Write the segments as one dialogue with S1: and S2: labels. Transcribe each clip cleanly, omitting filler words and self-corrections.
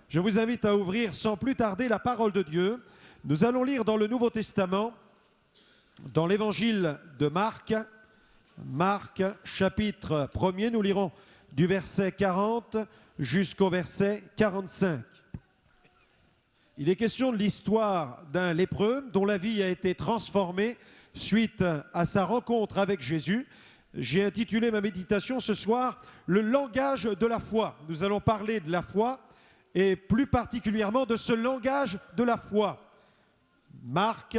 S1: Je vous invite à ouvrir sans plus tarder la parole de Dieu. Nous allons lire dans le Nouveau Testament, dans l'évangile de Marc, Marc chapitre 1er, nous lirons du verset 40 jusqu'au verset 45. Il est question de l'histoire d'un lépreux dont la vie a été transformée suite à sa rencontre avec Jésus. J'ai intitulé ma méditation ce soir « Le langage de la foi ». Nous allons parler de la foi et plus particulièrement de ce langage de la foi. Marc,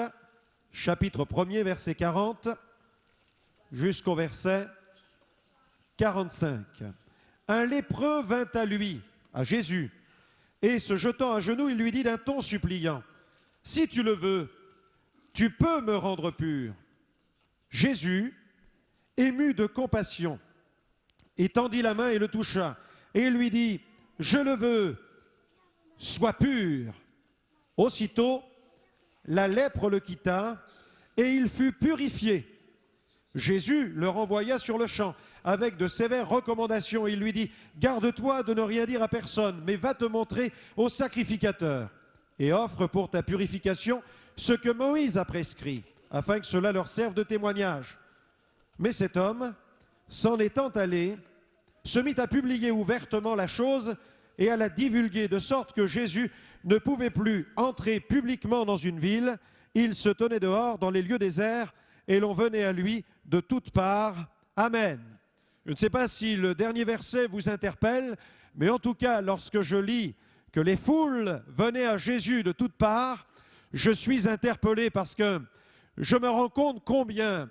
S1: chapitre 1er, verset 40 jusqu'au verset 45. Un lépreux vint à lui, à Jésus, et se jetant à genoux, il lui dit d'un ton suppliant, « Si tu le veux, tu peux me rendre pur. » Jésus, ému de compassion, étendit la main et le toucha, et il lui dit, « Je le veux, sois pur. » Aussitôt, la lèpre le quitta, et il fut purifié. Jésus le renvoya sur le champ, avec de sévères recommandations. Il lui dit, « Garde-toi de ne rien dire à personne, mais va te montrer au sacrificateur, et offre pour ta purification ce que Moïse a prescrit, afin que cela leur serve de témoignage. » Mais cet homme, s'en étant allé, se mit à publier ouvertement la chose et à la divulguer, de sorte que Jésus ne pouvait plus entrer publiquement dans une ville. Il se tenait dehors dans les lieux déserts, et l'on venait à lui de toutes parts. Amen. Je ne sais pas si le dernier verset vous interpelle, mais en tout cas, lorsque je lis que les foules venaient à Jésus de toutes parts, je suis interpellé parce que je me rends compte combien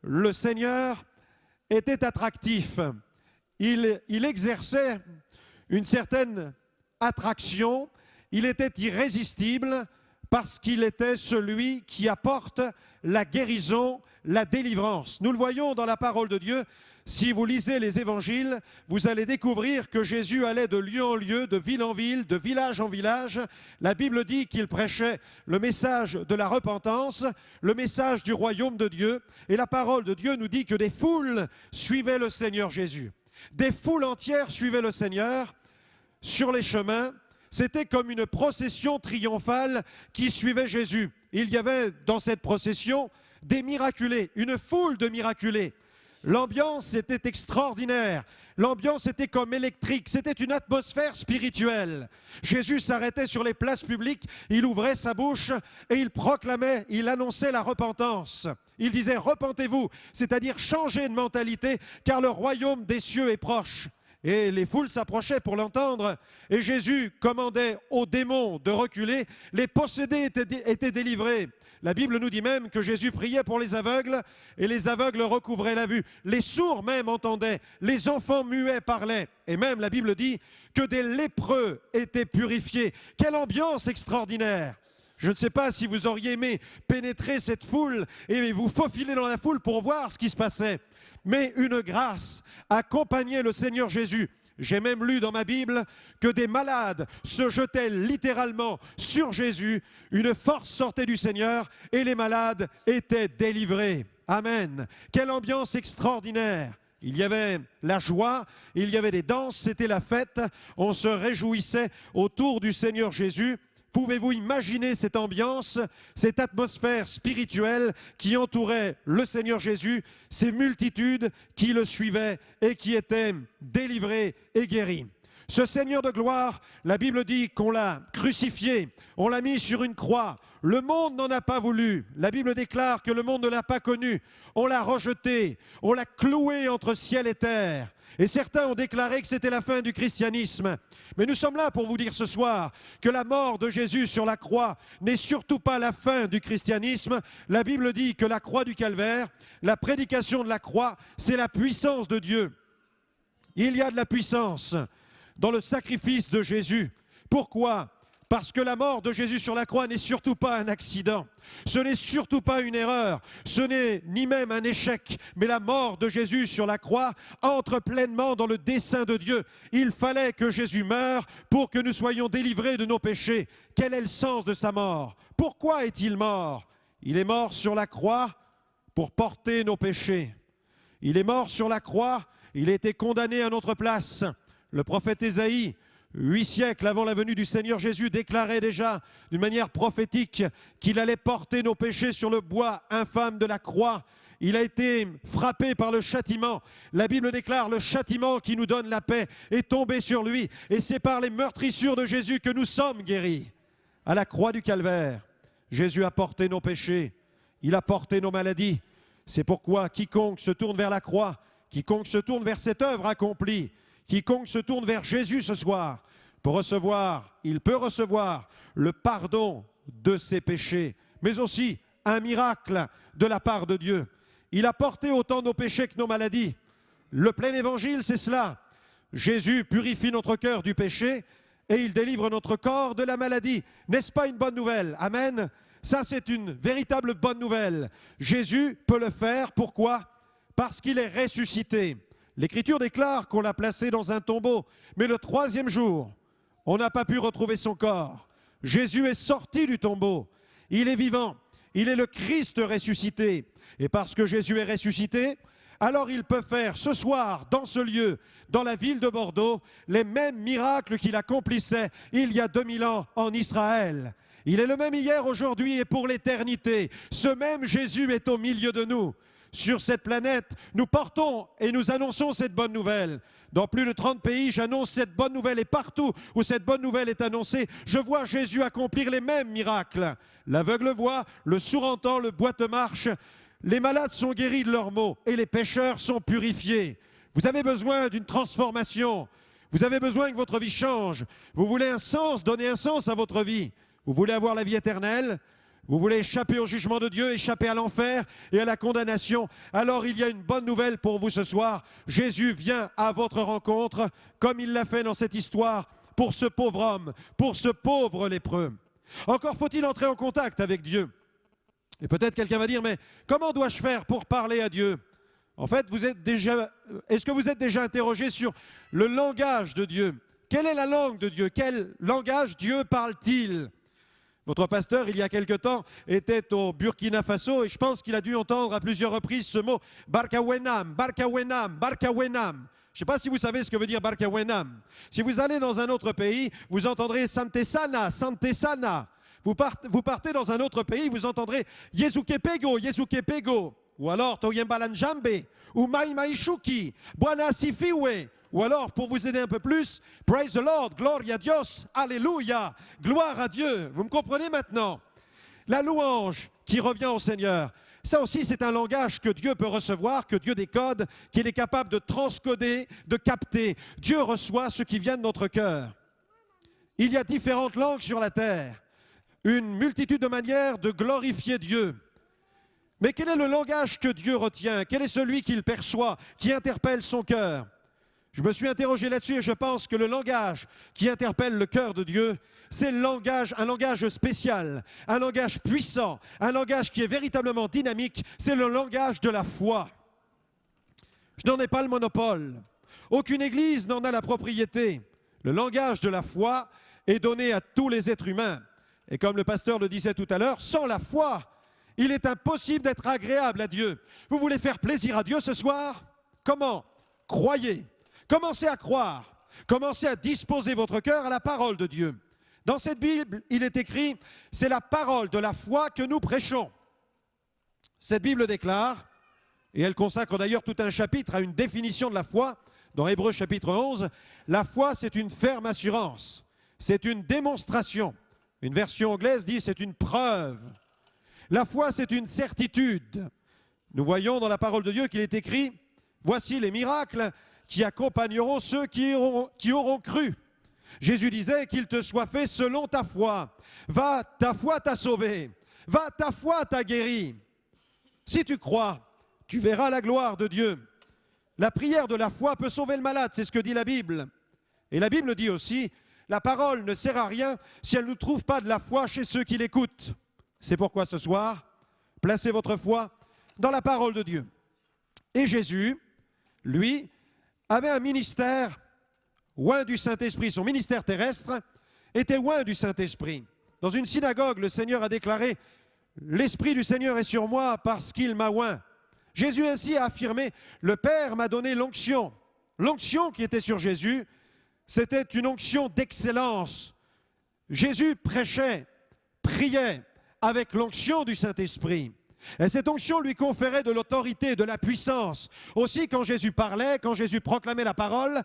S1: le Seigneur était attractif. Il exerçait une certaine attraction, il était irrésistible parce qu'il était celui qui apporte la guérison, la délivrance. Nous le voyons dans la parole de Dieu. Si vous lisez les évangiles, vous allez découvrir que Jésus allait de lieu en lieu, de ville en ville, de village en village. La Bible dit qu'il prêchait le message de la repentance, le message du royaume de Dieu. Et la parole de Dieu nous dit que des foules suivaient le Seigneur Jésus. Des foules entières suivaient le Seigneur sur les chemins. C'était comme une procession triomphale qui suivait Jésus. Il y avait dans cette procession des miraculés, une foule de miraculés. L'ambiance était extraordinaire, l'ambiance était comme électrique, c'était une atmosphère spirituelle. Jésus s'arrêtait sur les places publiques, il ouvrait sa bouche et il proclamait, il annonçait la repentance. Il disait « Repentez-vous », c'est-à-dire changez de mentalité, car le royaume des cieux est proche. Et les foules s'approchaient pour l'entendre, et Jésus commandait aux démons de reculer, les possédés étaient délivrés. La Bible nous dit même que Jésus priait pour les aveugles, et les aveugles recouvraient la vue. Les sourds même entendaient, les enfants muets parlaient, et même la Bible dit que des lépreux étaient purifiés. Quelle ambiance extraordinaire! Je ne sais pas si vous auriez aimé pénétrer cette foule et vous faufiler dans la foule pour voir ce qui se passait. Mais une grâce accompagnait le Seigneur Jésus. J'ai même lu dans ma Bible que des malades se jetaient littéralement sur Jésus. Une force sortait du Seigneur et les malades étaient délivrés. Amen. Quelle ambiance extraordinaire! Il y avait la joie, il y avait des danses, c'était la fête. On se réjouissait autour du Seigneur Jésus. Pouvez-vous imaginer cette ambiance, cette atmosphère spirituelle qui entourait le Seigneur Jésus, ces multitudes qui le suivaient et qui étaient délivrées et guéries? Ce Seigneur de gloire, la Bible dit qu'on l'a crucifié, on l'a mis sur une croix. Le monde n'en a pas voulu. La Bible déclare que le monde ne l'a pas connu. On l'a rejeté, on l'a cloué entre ciel et terre. Et certains ont déclaré que c'était la fin du christianisme. Mais nous sommes là pour vous dire ce soir que la mort de Jésus sur la croix n'est surtout pas la fin du christianisme. La Bible dit que la croix du calvaire, la prédication de la croix, c'est la puissance de Dieu. Il y a de la puissance dans le sacrifice de Jésus. Pourquoi ? Parce que la mort de Jésus sur la croix n'est surtout pas un accident, ce n'est surtout pas une erreur, ce n'est ni même un échec, mais la mort de Jésus sur la croix entre pleinement dans le dessein de Dieu. Il fallait que Jésus meure pour que nous soyons délivrés de nos péchés. Quel est le sens de sa mort? Pourquoi est-il mort? Il est mort sur la croix pour porter nos péchés. Il est mort sur la croix, il a été condamné à notre place. Le prophète Ésaïe 8 siècles avant la venue du Seigneur Jésus, déclarait déjà d'une manière prophétique qu'il allait porter nos péchés sur le bois infâme de la croix. Il a été frappé par le châtiment. La Bible déclare le châtiment qui nous donne la paix est tombé sur lui. Et c'est par les meurtrissures de Jésus que nous sommes guéris. À la croix du Calvaire, Jésus a porté nos péchés. Il a porté nos maladies. C'est pourquoi quiconque se tourne vers la croix, quiconque se tourne vers cette œuvre accomplie, quiconque se tourne vers Jésus ce soir, il peut recevoir le pardon de ses péchés, mais aussi un miracle de la part de Dieu. Il a porté autant nos péchés que nos maladies. Le plein évangile, c'est cela. Jésus purifie notre cœur du péché et il délivre notre corps de la maladie. N'est-ce pas une bonne nouvelle? Amen. Ça, c'est une véritable bonne nouvelle. Jésus peut le faire. Pourquoi? Parce qu'il est ressuscité. L'Écriture déclare qu'on l'a placé dans un tombeau, mais le 3e jour, on n'a pas pu retrouver son corps. Jésus est sorti du tombeau. Il est vivant. Il est le Christ ressuscité. Et parce que Jésus est ressuscité, alors il peut faire ce soir, dans ce lieu, dans la ville de Bordeaux, les mêmes miracles qu'il accomplissait il y a 2000 ans en Israël. Il est le même hier, aujourd'hui et pour l'éternité. Ce même Jésus est au milieu de nous. Sur cette planète, nous portons et nous annonçons cette bonne nouvelle. Dans plus de 30 pays, j'annonce cette bonne nouvelle et partout où cette bonne nouvelle est annoncée, je vois Jésus accomplir les mêmes miracles. L'aveugle voit, le sourd entend, le boiteux marche, les malades sont guéris de leurs maux et les pécheurs sont purifiés. Vous avez besoin d'une transformation, vous avez besoin que votre vie change. Vous voulez un sens, donner un sens à votre vie. Vous voulez avoir la vie éternelle? Vous voulez échapper au jugement de Dieu, échapper à l'enfer et à la condamnation? Alors il y a une bonne nouvelle pour vous ce soir. Jésus vient à votre rencontre, comme il l'a fait dans cette histoire, pour ce pauvre homme, pour ce pauvre lépreux. Encore faut-il entrer en contact avec Dieu. Et peut-être quelqu'un va dire, mais comment dois-je faire pour parler à Dieu? En fait, est-ce que vous êtes déjà interrogé sur le langage de Dieu? Quelle est la langue de Dieu? Quel langage Dieu parle-t-il? Votre pasteur, il y a quelque temps, était au Burkina Faso et je pense qu'il a dû entendre à plusieurs reprises ce mot « Barka Wenam, Barka Wenam, Barka Wenam ». Je ne sais pas si vous savez ce que veut dire Barka Wenam. Si vous allez dans un autre pays, vous entendrez « Sante Sana, Sante Sana ». Vous partez dans un autre pays, vous entendrez « Yesuke Pego, Yesuke Pego ». Ou alors « Toyembalan Jambe » ou « Mai Mai Shuki »,« Buana Sifiwe ». Ou alors, pour vous aider un peu plus, « Praise the Lord, Gloria a Dios, Alléluia », gloire à Dieu. Vous me comprenez maintenant? La louange qui revient au Seigneur, ça aussi c'est un langage que Dieu peut recevoir, que Dieu décode, qu'il est capable de transcoder, de capter. Dieu reçoit ce qui vient de notre cœur. Il y a différentes langues sur la terre, une multitude de manières de glorifier Dieu. Mais quel est le langage que Dieu retient? Quel est celui qu'il perçoit, qui interpelle son cœur? Je me suis interrogé là-dessus et je pense que le langage qui interpelle le cœur de Dieu, c'est un langage spécial, un langage puissant, un langage qui est véritablement dynamique, c'est le langage de la foi. Je n'en ai pas le monopole. Aucune église n'en a la propriété. Le langage de la foi est donné à tous les êtres humains. Et comme le pasteur le disait tout à l'heure, sans la foi, il est impossible d'être agréable à Dieu. Vous voulez faire plaisir à Dieu ce soir? Comment? Croyez. Commencez à croire, commencez à disposer votre cœur à la parole de Dieu. Dans cette Bible, il est écrit, c'est la parole de la foi que nous prêchons. Cette Bible déclare, et elle consacre d'ailleurs tout un chapitre à une définition de la foi, dans Hébreux chapitre 11, la foi c'est une ferme assurance, c'est une démonstration. Une version anglaise dit c'est une preuve. La foi c'est une certitude. Nous voyons dans la parole de Dieu qu'il est écrit, voici les miracles qui accompagneront ceux qui auront cru. Jésus disait qu'il te soit fait selon ta foi. Va, ta foi t'a sauvé. Va, ta foi t'a guéri. Si tu crois, tu verras la gloire de Dieu. La prière de la foi peut sauver le malade, c'est ce que dit la Bible. Et la Bible dit aussi, la parole ne sert à rien si elle ne trouve pas de la foi chez ceux qui l'écoutent. C'est pourquoi ce soir, placez votre foi dans la parole de Dieu. Et Jésus, lui, avait un ministère oint du Saint-Esprit. Son ministère terrestre était oint du Saint-Esprit. Dans une synagogue, le Seigneur a déclaré « L'Esprit du Seigneur est sur moi parce qu'il m'a oint ». Jésus ainsi a affirmé « Le Père m'a donné l'onction ». L'onction qui était sur Jésus, C'était une onction d'excellence. Jésus prêchait, priait avec l'onction du Saint-Esprit. Et cette onction lui conférait de l'autorité, de la puissance. Aussi, quand Jésus parlait, quand Jésus proclamait la parole,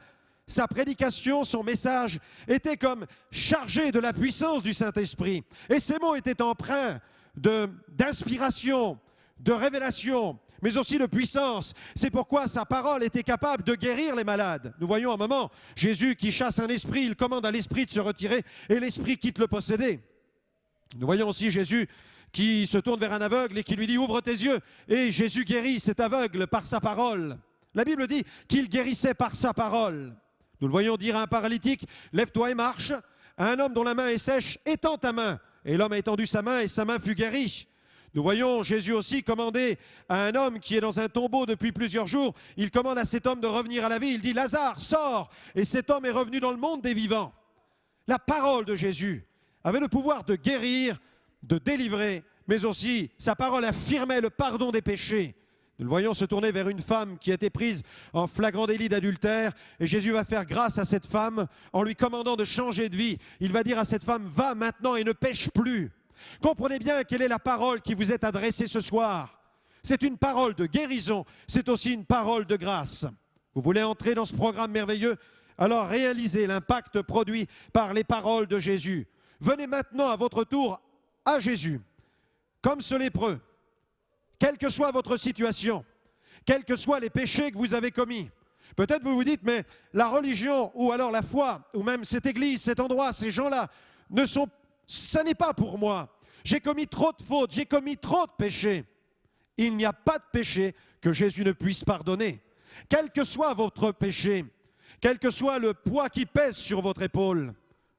S1: sa prédication, son message était comme chargé de la puissance du Saint-Esprit. Et ces mots étaient empreints d'inspiration, de révélation, mais aussi de puissance. C'est pourquoi sa parole était capable de guérir les malades. Nous voyons un moment Jésus qui chasse un esprit, il commande à l'esprit de se retirer et l'esprit quitte le possédé. Nous voyons aussi Jésus qui se tourne vers un aveugle et qui lui dit « Ouvre tes yeux ». Et Jésus guérit cet aveugle par sa parole. La Bible dit qu'il guérissait par sa parole. Nous le voyons dire à un paralytique « Lève-toi et marche ». À un homme dont la main est sèche, « Étends ta main ». Et l'homme a étendu sa main et sa main fut guérie. Nous voyons Jésus aussi commander à un homme qui est dans un tombeau depuis plusieurs jours, il commande à cet homme de revenir à la vie. Il dit « Lazare, sors !» Et cet homme est revenu dans le monde des vivants. La parole de Jésus avait le pouvoir de guérir, de délivrer, mais aussi sa parole affirmait le pardon des péchés. Nous le voyons se tourner vers une femme qui a été prise en flagrant délit d'adultère et Jésus va faire grâce à cette femme en lui commandant de changer de vie. Il va dire à cette femme, va maintenant et ne pêche plus. Comprenez bien quelle est la parole qui vous est adressée ce soir. C'est une parole de guérison, c'est aussi une parole de grâce. Vous voulez entrer dans ce programme merveilleux? Alors réalisez l'impact produit par les paroles de Jésus. Venez maintenant à votre tour à Jésus, comme ce lépreux. Quelle que soit votre situation, quels que soient les péchés que vous avez commis. Peut-être vous vous dites, mais la religion, ou alors la foi, ou même cette église, cet endroit, ces gens-là, ça n'est pas pour moi. J'ai commis trop de fautes, j'ai commis trop de péchés. Il n'y a pas de péché que Jésus ne puisse pardonner. Quel que soit votre péché, quel que soit le poids qui pèse sur votre épaule,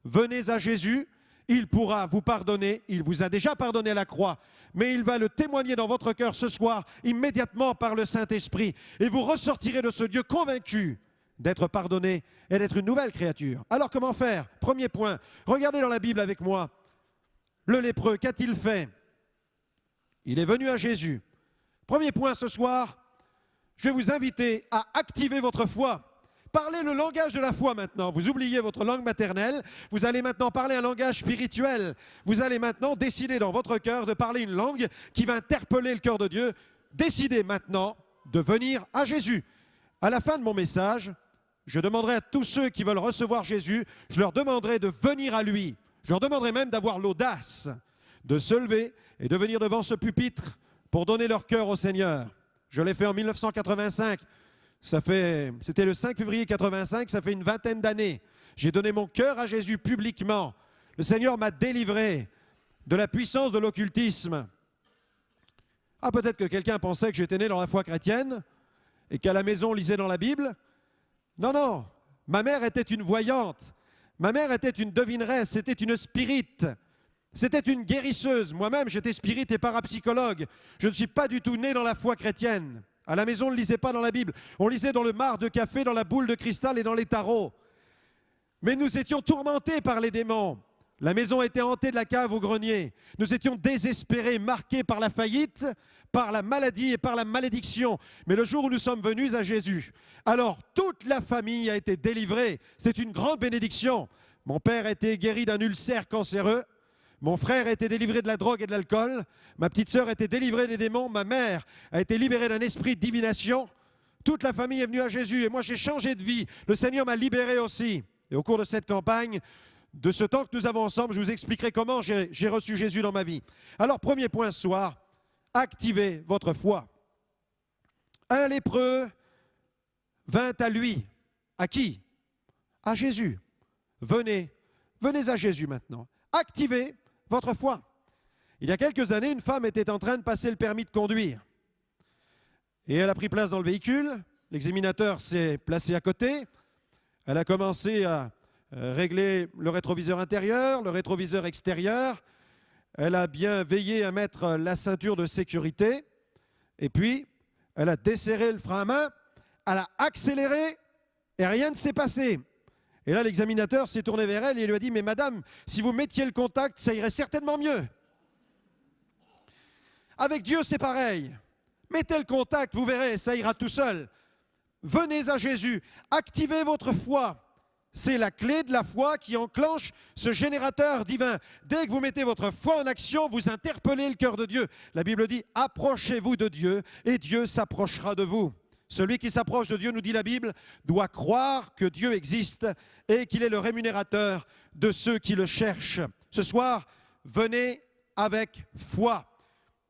S1: venez à Jésus, il pourra vous pardonner, il vous a déjà pardonné à la croix, mais il va le témoigner dans votre cœur ce soir, immédiatement par le Saint-Esprit, et vous ressortirez de ce Dieu convaincu d'être pardonné et d'être une nouvelle créature. Alors comment faire? Premier point, regardez dans la Bible avec moi. Le lépreux, qu'a-t-il fait? Il est venu à Jésus. Premier point ce soir, je vais vous inviter à activer votre foi. Parlez le langage de la foi maintenant. Vous oubliez votre langue maternelle. Vous allez maintenant parler un langage spirituel. Vous allez maintenant décider dans votre cœur de parler une langue qui va interpeller le cœur de Dieu. Décidez maintenant de venir à Jésus. À la fin de mon message, je demanderai à tous ceux qui veulent recevoir Jésus, je leur demanderai de venir à lui. Je leur demanderai même d'avoir l'audace de se lever et de venir devant ce pupitre pour donner leur cœur au Seigneur. Je l'ai fait en 1985. C'était le 5 février 85, ça fait une vingtaine d'années. J'ai donné mon cœur à Jésus publiquement. Le Seigneur m'a délivré de la puissance de l'occultisme. Ah, peut-être que quelqu'un pensait que j'étais né dans la foi chrétienne et qu'à la maison on lisait dans la Bible. Non, non, ma mère était une voyante. Ma mère était une devineresse, c'était une spirite. C'était une guérisseuse. Moi-même, j'étais spirit et parapsychologue. Je ne suis pas du tout né dans la foi chrétienne. À la maison, on ne lisait pas dans la Bible. On lisait dans le marc de café, dans la boule de cristal et dans les tarots. Mais nous étions tourmentés par les démons. La maison était hantée de la cave au grenier. Nous étions désespérés, marqués par la faillite, par la maladie et par la malédiction. Mais le jour où nous sommes venus à Jésus, alors toute la famille a été délivrée. C'est une grande bénédiction. Mon père a été guéri d'un ulcère cancéreux. Mon frère a été délivré de la drogue et de l'alcool. Ma petite sœur a été délivrée des démons. Ma mère a été libérée d'un esprit de divination. Toute la famille est venue à Jésus et moi j'ai changé de vie. Le Seigneur m'a libéré aussi. Et au cours de cette campagne, de ce temps que nous avons ensemble, je vous expliquerai comment j'ai reçu Jésus dans ma vie. Alors, premier point ce soir, activez votre foi. Un lépreux vint à lui. À qui? À Jésus. Venez à Jésus maintenant. Activez votre foi. Il y a quelques années, une femme était en train de passer le permis de conduire. Et elle a pris place dans le véhicule. L'examinateur s'est placé à côté. Elle a commencé à régler le rétroviseur intérieur, le rétroviseur extérieur. Elle a bien veillé à mettre la ceinture de sécurité. Et puis, elle a desserré le frein à main. Elle a accéléré et rien ne s'est passé. Et là, l'examinateur s'est tourné vers elle et lui a dit « Mais madame, si vous mettiez le contact, ça irait certainement mieux. » Avec Dieu, c'est pareil. Mettez le contact, vous verrez, ça ira tout seul. Venez à Jésus, activez votre foi. C'est la clé de la foi qui enclenche ce générateur divin. Dès que vous mettez votre foi en action, vous interpellez le cœur de Dieu. La Bible dit, approchez-vous de Dieu et Dieu s'approchera de vous. Celui qui s'approche de Dieu, nous dit la Bible, doit croire que Dieu existe et qu'il est le rémunérateur de ceux qui le cherchent. Ce soir, venez avec foi.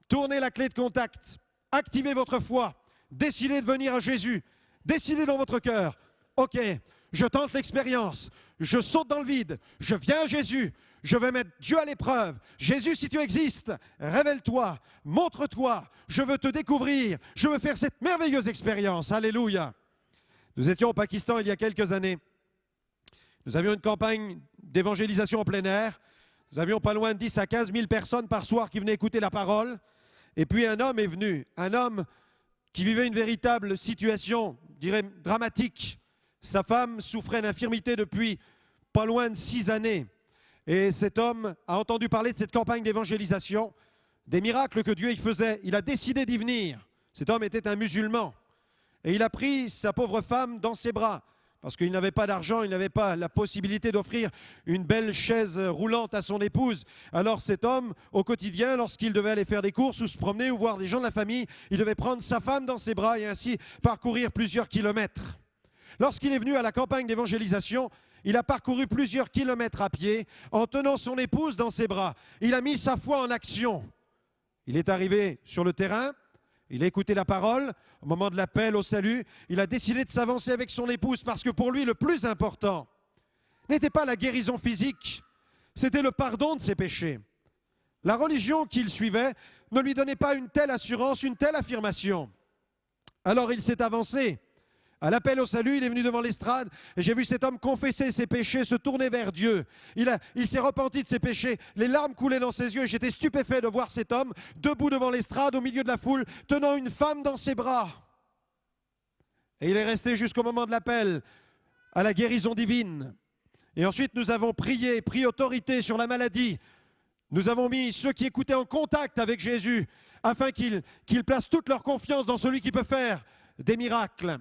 S1: Tournez la clé de contact. Activez votre foi. Décidez de venir à Jésus. Décidez dans votre cœur. Ok, je tente l'expérience. Je saute dans le vide. Je viens à Jésus. Je vais mettre Dieu à l'épreuve. Jésus, si tu existes, révèle-toi, montre-toi. Je veux te découvrir. Je veux faire cette merveilleuse expérience. Alléluia. Nous étions au Pakistan il y a quelques années. Nous avions une campagne d'évangélisation en plein air. Nous avions pas loin de 10 à 15 000 personnes par soir qui venaient écouter la parole. Et puis un homme est venu. Un homme qui vivait une véritable situation, je dirais, dramatique. Sa femme souffrait d'infirmité depuis pas loin de 6 années. Et cet homme a entendu parler de cette campagne d'évangélisation, des miracles que Dieu y faisait. Il a décidé d'y venir. Cet homme était un musulman. Et il a pris sa pauvre femme dans ses bras. Parce qu'il n'avait pas d'argent, il n'avait pas la possibilité d'offrir une belle chaise roulante à son épouse. Alors cet homme, au quotidien, lorsqu'il devait aller faire des courses ou se promener ou voir des gens de la famille, il devait prendre sa femme dans ses bras et ainsi parcourir plusieurs kilomètres. Lorsqu'il est venu à la campagne d'évangélisation, il a parcouru plusieurs kilomètres à pied en tenant son épouse dans ses bras. Il a mis sa foi en action. Il est arrivé sur le terrain, il a écouté la parole. Au moment de l'appel au salut, il a décidé de s'avancer avec son épouse parce que pour lui, le plus important n'était pas la guérison physique, c'était le pardon de ses péchés. La religion qu'il suivait ne lui donnait pas une telle assurance, une telle affirmation. Alors il s'est avancé. À l'appel au salut, il est venu devant l'estrade et j'ai vu cet homme confesser ses péchés, se tourner vers Dieu. Il s'est repenti de ses péchés, les larmes coulaient dans ses yeux et j'étais stupéfait de voir cet homme debout devant l'estrade au milieu de la foule, tenant une femme dans ses bras. Et il est resté jusqu'au moment de l'appel à la guérison divine. Et ensuite, nous avons prié, pris autorité sur la maladie. Nous avons mis ceux qui écoutaient en contact avec Jésus afin qu'ils placent toute leur confiance dans celui qui peut faire des miracles.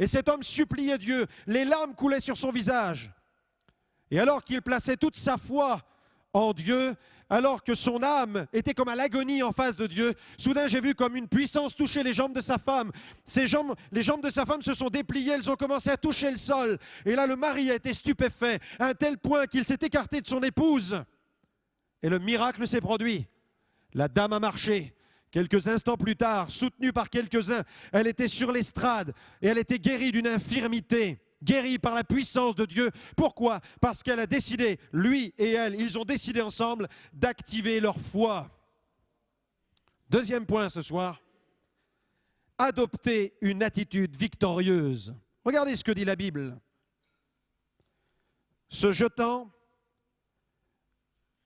S1: Et cet homme suppliait Dieu, les larmes coulaient sur son visage. Et alors qu'il plaçait toute sa foi en Dieu, alors que son âme était comme à l'agonie en face de Dieu, soudain j'ai vu comme une puissance toucher les jambes de sa femme. Les jambes de sa femme se sont dépliées, elles ont commencé à toucher le sol. Et là le mari a été stupéfait, à un tel point qu'il s'est écarté de son épouse. Et le miracle s'est produit. La dame a marché. Quelques instants plus tard, soutenue par quelques-uns, elle était sur l'estrade et elle était guérie d'une infirmité, guérie par la puissance de Dieu. Pourquoi? Parce qu'elle a décidé, lui et elle, ils ont décidé ensemble d'activer leur foi. Deuxième point ce soir, adopter une attitude victorieuse. Regardez ce que dit la Bible. Se jetant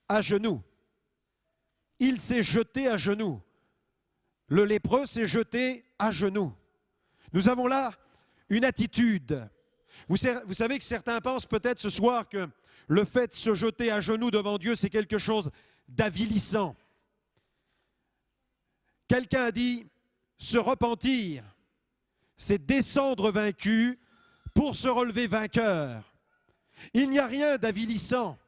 S1: à genoux, il s'est jeté à genoux. Le lépreux s'est jeté à genoux. Nous avons là une attitude. Vous savez que certains pensent peut-être ce soir que le fait de se jeter à genoux devant Dieu, c'est quelque chose d'avilissant. Quelqu'un a dit, se repentir, c'est descendre vaincu pour se relever vainqueur. Il n'y a rien d'avilissant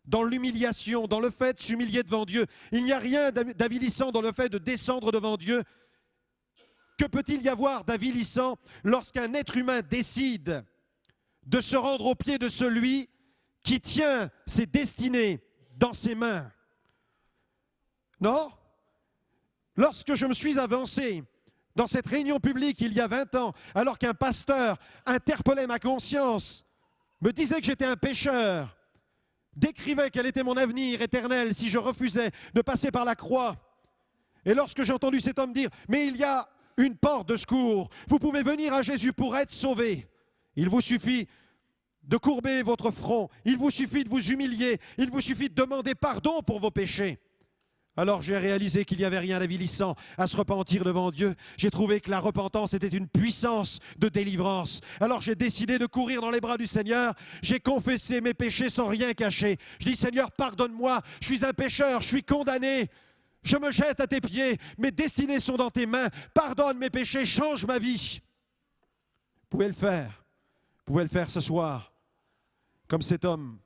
S1: dans l'humiliation, dans le fait de s'humilier devant Dieu. Il n'y a rien d'avilissant dans le fait de descendre devant Dieu. Que peut-il y avoir d'avilissant lorsqu'un être humain décide de se rendre aux pieds de celui qui tient ses destinées dans ses mains? Non? Lorsque je me suis avancé dans cette réunion publique il y a 20 ans, alors qu'un pasteur interpellait ma conscience, me disait que j'étais un pécheur, décrivait quel était mon avenir éternel si je refusais de passer par la croix. Et lorsque j'ai entendu cet homme dire, mais il y a une porte de secours, vous pouvez venir à Jésus pour être sauvé. Il vous suffit de courber votre front, il vous suffit de vous humilier, il vous suffit de demander pardon pour vos péchés. Alors j'ai réalisé qu'il n'y avait rien d'avilissant à se repentir devant Dieu. J'ai trouvé que la repentance était une puissance de délivrance. Alors j'ai décidé de courir dans les bras du Seigneur. J'ai confessé mes péchés sans rien cacher. Je dis, Seigneur, pardonne-moi, je suis un pécheur, je suis condamné. Je me jette à tes pieds, mes destinées sont dans tes mains. Pardonne mes péchés, change ma vie. Vous pouvez le faire ce soir. comme cet homme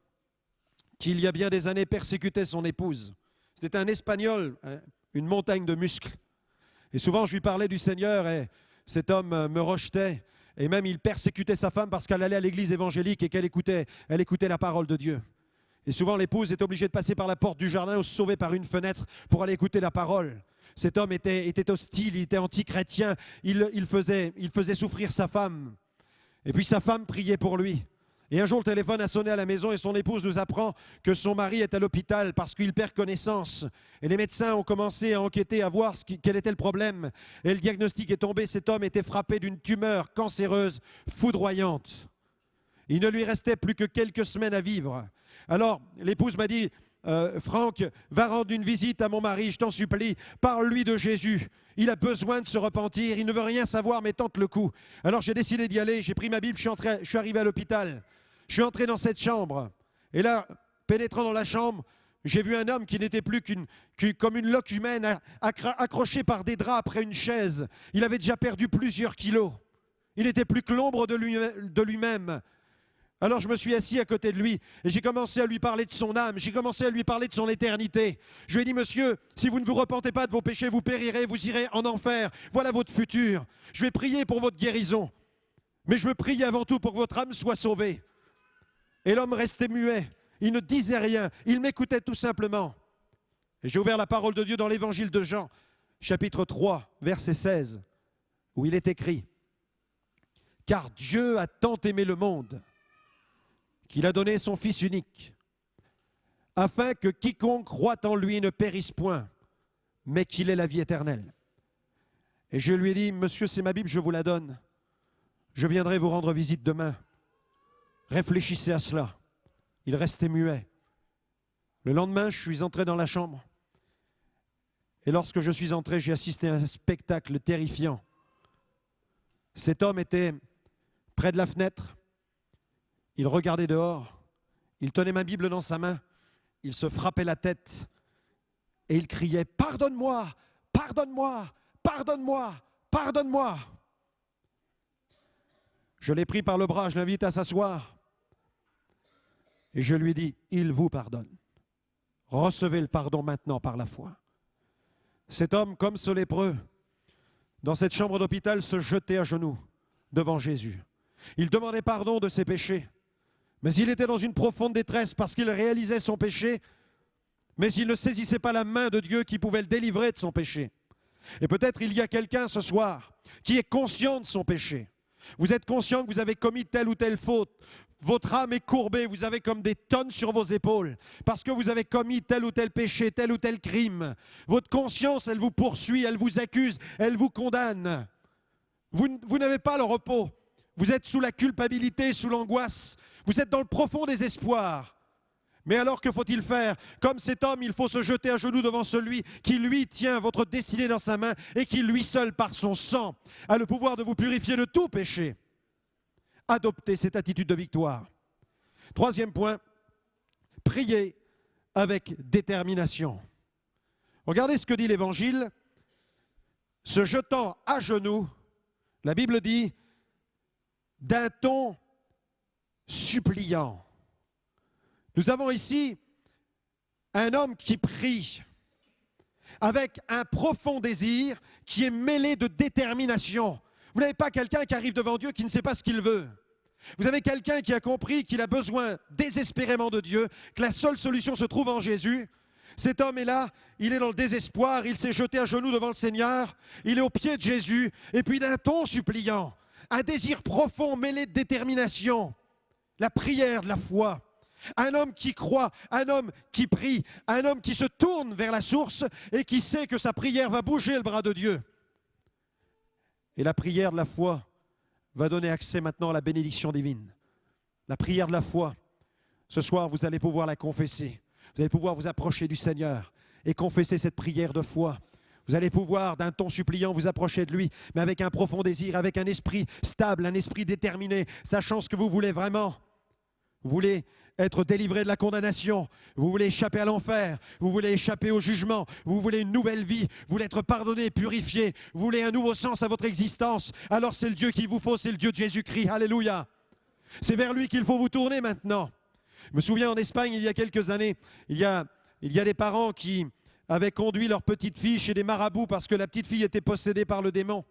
S1: qui, il y a bien des années, persécutait son épouse. C'était un Espagnol, une montagne de muscles. Et souvent, je lui parlais du Seigneur et cet homme me rejetait. Et même, il persécutait sa femme parce qu'elle allait à l'église évangélique et qu'elle écoutait la parole de Dieu. Et souvent, l'épouse était obligée de passer par la porte du jardin ou se sauver par une fenêtre pour aller écouter la parole. Cet homme était hostile, il était anti-chrétien, il faisait souffrir sa femme. Et puis sa femme priait pour lui. Et un jour, le téléphone a sonné à la maison et son épouse nous apprend que son mari est à l'hôpital parce qu'il perd connaissance. Et les médecins ont commencé à enquêter, à voir quel était le problème. Et le diagnostic est tombé, cet homme était frappé d'une tumeur cancéreuse foudroyante. Il ne lui restait plus que quelques semaines à vivre. Alors, l'épouse m'a dit, Franck, va rendre une visite à mon mari, je t'en supplie, parle-lui de Jésus. Il a besoin de se repentir, il ne veut rien savoir, mais tente le coup. Alors j'ai décidé d'y aller, j'ai pris ma Bible, je suis arrivé à l'hôpital. Je suis entré dans cette chambre. Et là, pénétrant dans la chambre, j'ai vu un homme qui n'était plus comme une loque humaine, accroché par des draps après une chaise. Il avait déjà perdu plusieurs kilos. Il n'était plus que l'ombre de lui-même. Alors je me suis assis à côté de lui et j'ai commencé à lui parler de son âme, j'ai commencé à lui parler de son éternité. Je lui ai dit, monsieur, si vous ne vous repentez pas de vos péchés, vous périrez, vous irez en enfer. Voilà votre futur. Je vais prier pour votre guérison. Mais je veux prier avant tout pour que votre âme soit sauvée. Et l'homme restait muet, il ne disait rien, il m'écoutait tout simplement. Et j'ai ouvert la parole de Dieu dans l'évangile de Jean, chapitre 3, verset 16, où il est écrit « Car Dieu a tant aimé le monde qu'il a donné son Fils unique, afin que quiconque croit en lui ne périsse point, mais qu'il ait la vie éternelle. » Et je lui ai dit, monsieur, c'est ma Bible, je vous la donne. Je viendrai vous rendre visite demain. Réfléchissez à cela. Il restait muet. Le lendemain, je suis entré dans la chambre. Et lorsque je suis entré, j'ai assisté à un spectacle terrifiant. Cet homme était près de la fenêtre. Il regardait dehors. Il tenait ma Bible dans sa main. Il se frappait la tête. Et il criait « Pardonne-moi, pardonne-moi, pardonne-moi, pardonne-moi » Je l'ai pris par le bras, je l'invite à s'asseoir. Et je lui ai dit, il vous pardonne. Recevez le pardon maintenant par la foi. Cet homme, comme ce lépreux, dans cette chambre d'hôpital, se jetait à genoux devant Jésus. Il demandait pardon de ses péchés. Mais il était dans une profonde détresse parce qu'il réalisait son péché, mais il ne saisissait pas la main de Dieu qui pouvait le délivrer de son péché. Et peut-être il y a quelqu'un ce soir qui est conscient de son péché. Vous êtes conscient que vous avez commis telle ou telle faute. Votre âme est courbée, vous avez comme des tonnes sur vos épaules parce que vous avez commis tel ou tel péché, tel ou tel crime. Votre conscience, elle vous poursuit, elle vous accuse, elle vous condamne. Vous n'avez pas le repos. Vous êtes sous la culpabilité, sous l'angoisse. Vous êtes dans le profond désespoir. Mais alors, que faut-il faire? Comme cet homme, il faut se jeter à genoux devant celui qui, lui, tient votre destinée dans sa main et qui, lui seul, par son sang, a le pouvoir de vous purifier de tout péché. Adoptez cette attitude de victoire. Troisième point, priez avec détermination. Regardez ce que dit l'Évangile. Se jetant à genoux, la Bible dit, d'un ton suppliant. Nous avons ici un homme qui prie avec un profond désir qui est mêlé de détermination. Vous n'avez pas quelqu'un qui arrive devant Dieu qui ne sait pas ce qu'il veut. Vous avez quelqu'un qui a compris qu'il a besoin désespérément de Dieu, que la seule solution se trouve en Jésus. Cet homme est là, il est dans le désespoir, il s'est jeté à genoux devant le Seigneur, il est aux pieds de Jésus, et puis d'un ton suppliant, un désir profond mêlé de détermination, la prière de la foi. Un homme qui croit, un homme qui prie, un homme qui se tourne vers la source et qui sait que sa prière va bouger le bras de Dieu. Et la prière de la foi va donner accès maintenant à la bénédiction divine. La prière de la foi, ce soir vous allez pouvoir la confesser. Vous allez pouvoir vous approcher du Seigneur et confesser cette prière de foi. Vous allez pouvoir, d'un ton suppliant, vous approcher de lui, mais avec un profond désir, avec un esprit stable, un esprit déterminé, sachant ce que vous voulez vraiment. Vous voulez être délivré de la condamnation, vous voulez échapper à l'enfer, vous voulez échapper au jugement, vous voulez une nouvelle vie, vous voulez être pardonné, purifié, vous voulez un nouveau sens à votre existence, alors c'est le Dieu qu'il vous faut, c'est le Dieu de Jésus-Christ, alléluia. C'est vers lui qu'il faut vous tourner maintenant. Je me souviens en Espagne, il y a quelques années, il y a des parents qui avaient conduit leur petite fille chez des marabouts parce que la petite fille était possédée par le démon.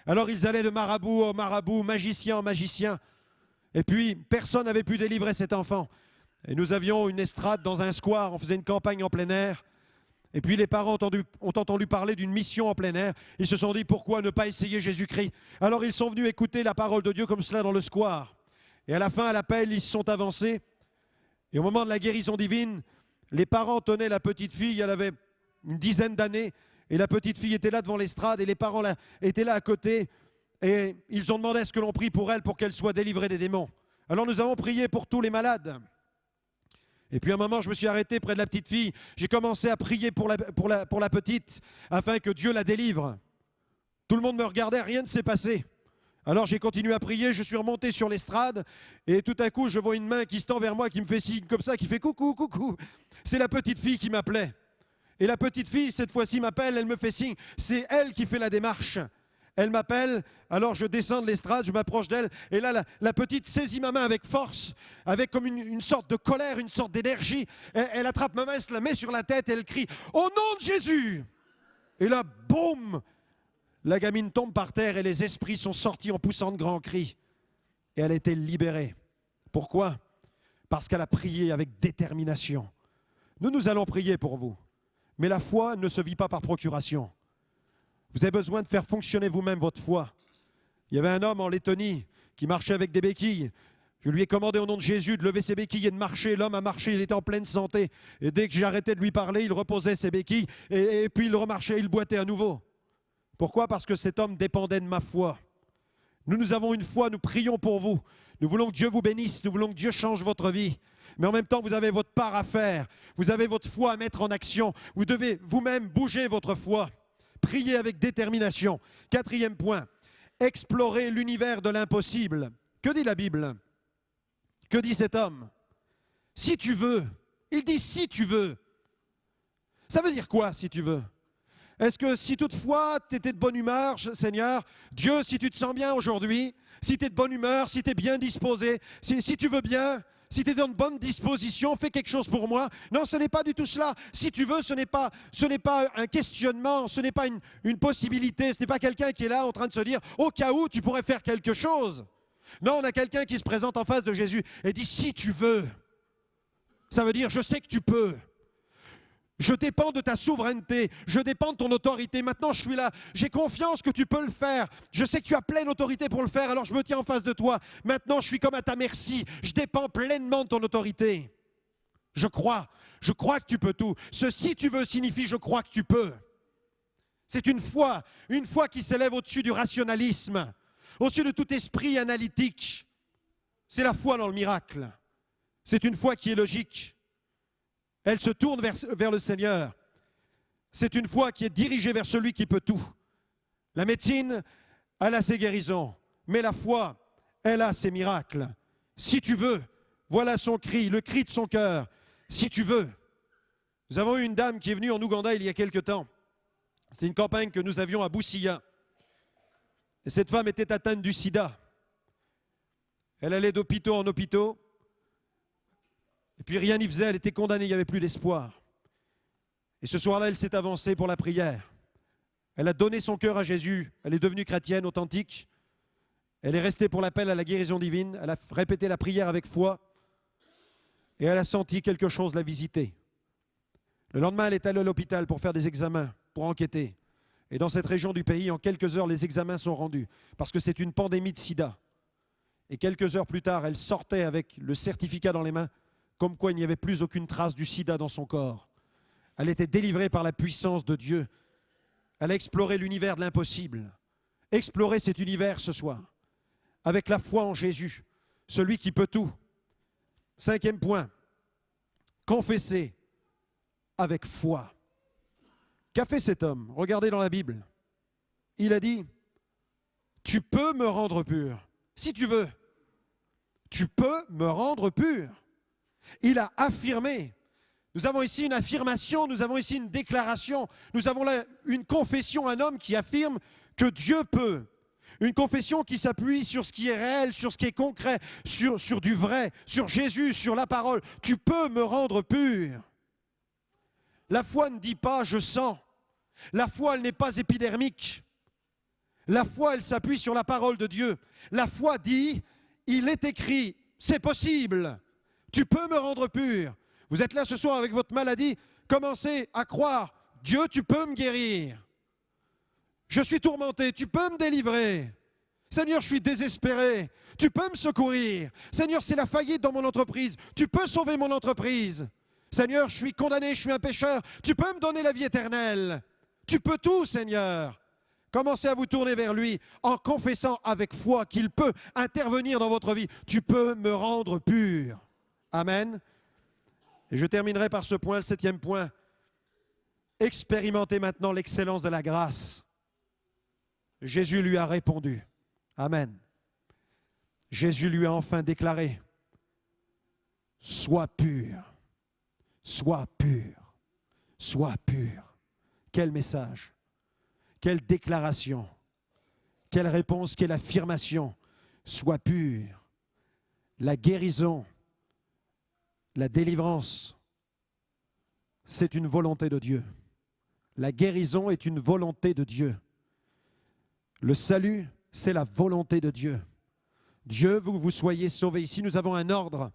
S1: Alors ils allaient de marabout en marabout, magicien en magicien. Et puis personne n'avait pu délivrer cet enfant. Et nous avions une estrade dans un square, on faisait une campagne en plein air. Et puis les parents ont entendu parler d'une mission en plein air. Ils se sont dit, pourquoi ne pas essayer Jésus-Christ? Alors ils sont venus écouter la parole de Dieu comme cela dans le square. Et à la fin, à l'appel, ils se sont avancés. Et au moment de la guérison divine, les parents tenaient la petite fille, elle avait une dizaine d'années, et la petite fille était là devant l'estrade, et les parents étaient là à côté, et ils ont demandé à ce que l'on prie pour elle, pour qu'elle soit délivrée des démons. Alors nous avons prié pour tous les malades. Et puis à un moment, je me suis arrêté près de la petite fille. J'ai commencé à prier pour la petite, afin que Dieu la délivre. Tout le monde me regardait, rien ne s'est passé. Alors j'ai continué à prier, je suis remonté sur l'estrade, et tout à coup, je vois une main qui se tend vers moi, qui me fait signe comme ça, qui fait coucou, coucou. C'est la petite fille qui m'appelait. Et la petite fille, cette fois-ci, m'appelle, elle me fait signe. C'est elle qui fait la démarche. Elle m'appelle, alors je descends de l'estrade, je m'approche d'elle, et là, la petite saisit ma main avec force, avec comme une sorte de colère, une sorte d'énergie. Elle attrape ma main, elle se la met sur la tête, et elle crie « Au nom de Jésus !» Et là, boum, la gamine tombe par terre, et les esprits sont sortis en poussant de grands cris. Et elle a été libérée. Pourquoi? Parce qu'elle a prié avec détermination. Nous allons prier pour vous. Mais la foi ne se vit pas par procuration. Vous avez besoin de faire fonctionner vous-même votre foi. Il y avait un homme en Lettonie qui marchait avec des béquilles. Je lui ai commandé au nom de Jésus de lever ses béquilles et de marcher. L'homme a marché, il était en pleine santé. Et dès que j'ai arrêté de lui parler, il reposait ses béquilles et puis il remarchait, il boitait à nouveau. Pourquoi? Parce que cet homme dépendait de ma foi. Nous avons une foi, nous prions pour vous. Nous voulons que Dieu vous bénisse, nous voulons que Dieu change votre vie. Mais en même temps, vous avez votre part à faire. Vous avez votre foi à mettre en action. Vous devez vous-même bouger votre foi. Priez avec détermination. 4e point, explorer l'univers de l'impossible. Que dit la Bible? Que dit cet homme? Si tu veux. Il dit si tu veux. Ça veut dire quoi, si tu veux? Est-ce que si toutefois tu étais de bonne humeur, Seigneur, Dieu, si tu te sens bien aujourd'hui, si tu es de bonne humeur, si tu es bien disposé, si tu veux bien, si tu es dans de bonnes dispositions, fais quelque chose pour moi. Non, ce n'est pas du tout cela. Si tu veux, ce n'est pas un questionnement, ce n'est pas une possibilité, ce n'est pas quelqu'un qui est là en train de se dire « au cas où tu pourrais faire quelque chose ». Non, on a quelqu'un qui se présente en face de Jésus et dit « si tu veux ». Ça veut dire « je sais que tu peux ». Je dépends de ta souveraineté, je dépends de ton autorité. Maintenant, je suis là, j'ai confiance que tu peux le faire. Je sais que tu as pleine autorité pour le faire, alors je me tiens en face de toi. Maintenant, je suis comme à ta merci. Je dépends pleinement de ton autorité. Je crois que tu peux tout. Ce « si tu veux » signifie « je crois que tu peux ». C'est une foi qui s'élève au-dessus du rationalisme, au-dessus de tout esprit analytique. C'est la foi dans le miracle. C'est une foi qui est logique. Elle se tourne vers le Seigneur. C'est une foi qui est dirigée vers celui qui peut tout. La médecine, elle a ses guérisons, mais la foi, elle a ses miracles. Si tu veux, voilà son cri, le cri de son cœur. Si tu veux. Nous avons eu une dame qui est venue en Ouganda il y a quelque temps. C'était une campagne que nous avions à Busia. Et cette femme était atteinte du sida. Elle allait d'hôpitaux en hôpitaux. Et puis rien n'y faisait, elle était condamnée, il n'y avait plus d'espoir. Et ce soir-là, elle s'est avancée pour la prière. Elle a donné son cœur à Jésus, elle est devenue chrétienne authentique. Elle est restée pour l'appel à la guérison divine, elle a répété la prière avec foi. Et elle a senti quelque chose la visiter. Le lendemain, elle est allée à l'hôpital pour faire des examens, pour enquêter. Et dans cette région du pays, en quelques heures, les examens sont rendus, parce que c'est une pandémie de sida. Et quelques heures plus tard, elle sortait avec le certificat dans les mains, comme quoi il n'y avait plus aucune trace du sida dans son corps. Elle était délivrée par la puissance de Dieu. Elle a exploré l'univers de l'impossible. Explorez cet univers ce soir, avec la foi en Jésus, celui qui peut tout. 5e point, confesser avec foi. Qu'a fait cet homme? Regardez dans la Bible. Il a dit, tu peux me rendre pur, si tu veux. Tu peux me rendre pur. Il a affirmé. Nous avons ici une affirmation, nous avons ici une déclaration, nous avons là une confession, un homme qui affirme que Dieu peut. Une confession qui s'appuie sur ce qui est réel, sur ce qui est concret, sur du vrai, sur Jésus, sur la parole. Tu peux me rendre pur. La foi ne dit pas « je sens ». La foi, elle n'est pas épidermique. La foi, elle s'appuie sur la parole de Dieu. La foi dit « il est écrit, c'est possible, tu peux me rendre pur ». Vous êtes là ce soir avec votre maladie, commencez à croire « Dieu, tu peux me guérir ». Je suis tourmenté, tu peux me délivrer. Seigneur, je suis désespéré, tu peux me secourir. Seigneur, c'est la faillite dans mon entreprise, tu peux sauver mon entreprise. Seigneur, je suis condamné, je suis un pécheur, tu peux me donner la vie éternelle. Tu peux tout, Seigneur. Commencez à vous tourner vers lui en confessant avec foi qu'il peut intervenir dans votre vie. Tu peux me rendre pur. Amen. Et je terminerai par ce point, le 7e point. Expérimentez maintenant l'excellence de la grâce. Jésus lui a répondu. Amen. Jésus lui a enfin déclaré, sois pur, sois pur, sois pur. Quel message, quelle déclaration, quelle réponse, quelle affirmation. Sois pur. La guérison, la délivrance, c'est une volonté de Dieu. La guérison est une volonté de Dieu. Le salut, c'est la volonté de Dieu. Dieu veut que vous soyez sauvés. Ici, nous avons un ordre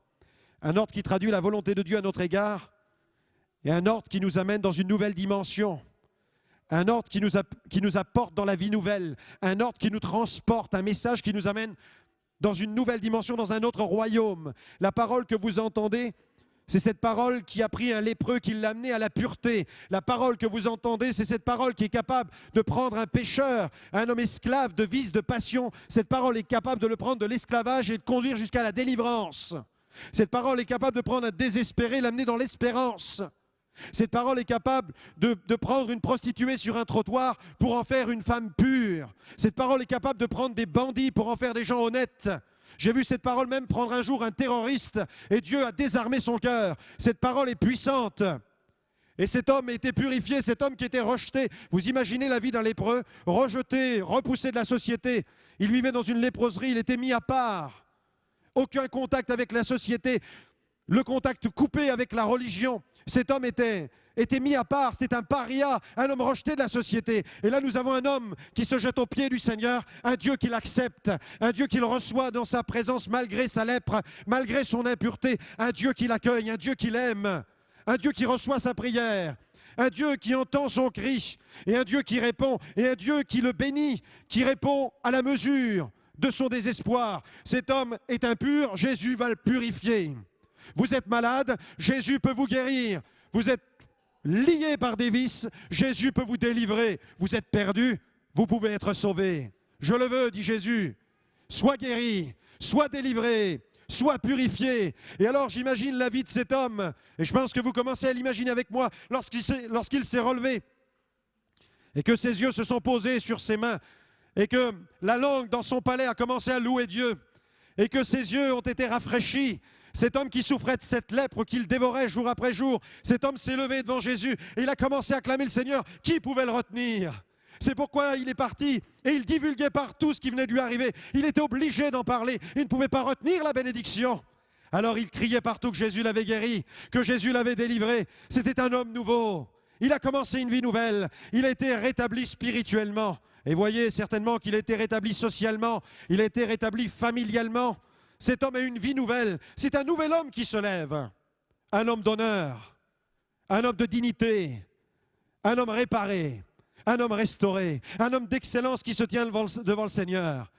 S1: qui traduit la volonté de Dieu à notre égard et un ordre qui nous amène dans une nouvelle dimension, un ordre qui nous apporte dans la vie nouvelle, un ordre qui nous transporte, un message qui nous amène dans une nouvelle dimension, dans un autre royaume. La parole que vous entendez, c'est cette parole qui a pris un lépreux, qui l'a amené à la pureté. La parole que vous entendez, c'est cette parole qui est capable de prendre un pécheur, un homme esclave de vice, de passion. Cette parole est capable de le prendre de l'esclavage et de conduire jusqu'à la délivrance. Cette parole est capable de prendre un désespéré, l'amener dans l'espérance. Cette parole est capable de prendre une prostituée sur un trottoir pour en faire une femme pure. Cette parole est capable de prendre des bandits pour en faire des gens honnêtes. J'ai vu cette parole même prendre un jour un terroriste et Dieu a désarmé son cœur. Cette parole est puissante. Et cet homme était purifié, cet homme qui était rejeté. Vous imaginez la vie d'un lépreux, rejeté, repoussé de la société. Il vivait dans une léproserie, il était mis à part. Aucun contact avec la société, le contact coupé avec la religion. Cet homme était mis à part, c'était un paria, un homme rejeté de la société. Et là, nous avons un homme qui se jette aux pieds du Seigneur, un Dieu qui l'accepte, un Dieu qui le reçoit dans sa présence malgré sa lèpre, malgré son impureté, un Dieu qui l'accueille, un Dieu qui l'aime, un Dieu qui reçoit sa prière, un Dieu qui entend son cri, et un Dieu qui répond, et un Dieu qui le bénit, qui répond à la mesure de son désespoir. Cet homme est impur, Jésus va le purifier. Vous êtes malade, Jésus peut vous guérir. Vous êtes lié par des vices, Jésus peut vous délivrer. Vous êtes perdu, vous pouvez être sauvé. Je le veux, dit Jésus. Sois guéri, sois délivré, sois purifié. Et alors j'imagine la vie de cet homme, et je pense que vous commencez à l'imaginer avec moi, lorsqu'il s'est relevé, et que ses yeux se sont posés sur ses mains, et que la langue dans son palais a commencé à louer Dieu, et que ses yeux ont été rafraîchis. Cet homme qui souffrait de cette lèpre qu'il dévorait jour après jour, cet homme s'est levé devant Jésus et il a commencé à clamer le Seigneur. Qui pouvait le retenir? C'est pourquoi il est parti et il divulguait partout ce qui venait de lui arriver. Il était obligé d'en parler. Il ne pouvait pas retenir la bénédiction. Alors il criait partout que Jésus l'avait guéri, que Jésus l'avait délivré. C'était un homme nouveau. Il a commencé une vie nouvelle. Il a été rétabli spirituellement. Et voyez certainement qu'il a été rétabli socialement. Il a été rétabli familialement. Cet homme a une vie nouvelle. C'est un nouvel homme qui se lève. Un homme d'honneur, un homme de dignité, un homme réparé, un homme restauré, un homme d'excellence qui se tient devant le Seigneur.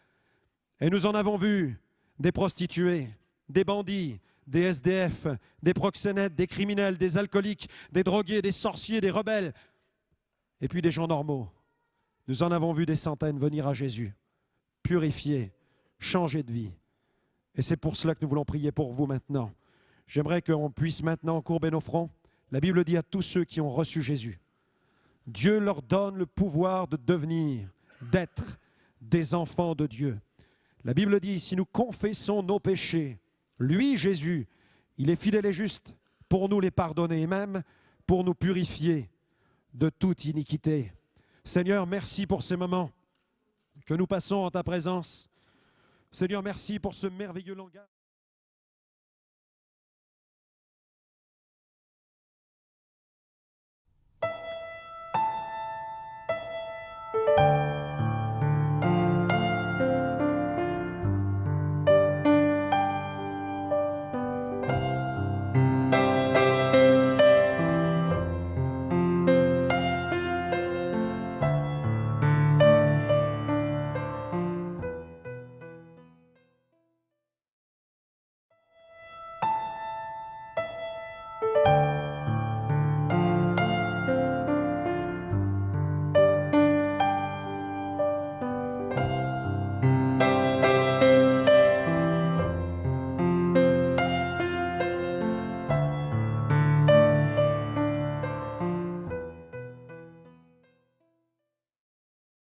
S1: Et nous en avons vu des prostituées, des bandits, des SDF, des proxénètes, des criminels, des alcooliques, des drogués, des sorciers, des rebelles, et puis des gens normaux. Nous en avons vu des centaines venir à Jésus, purifiés, changés de vie. Et c'est pour cela que nous voulons prier pour vous maintenant. J'aimerais qu'on puisse maintenant courber nos fronts. La Bible dit à tous ceux qui ont reçu Jésus, Dieu leur donne le pouvoir de devenir, d'être des enfants de Dieu. La Bible dit, si nous confessons nos péchés, lui, Jésus, il est fidèle et juste pour nous les pardonner et même pour nous purifier de toute iniquité. Seigneur, merci pour ces moments que nous passons en ta présence. Seigneur, merci pour ce merveilleux langage.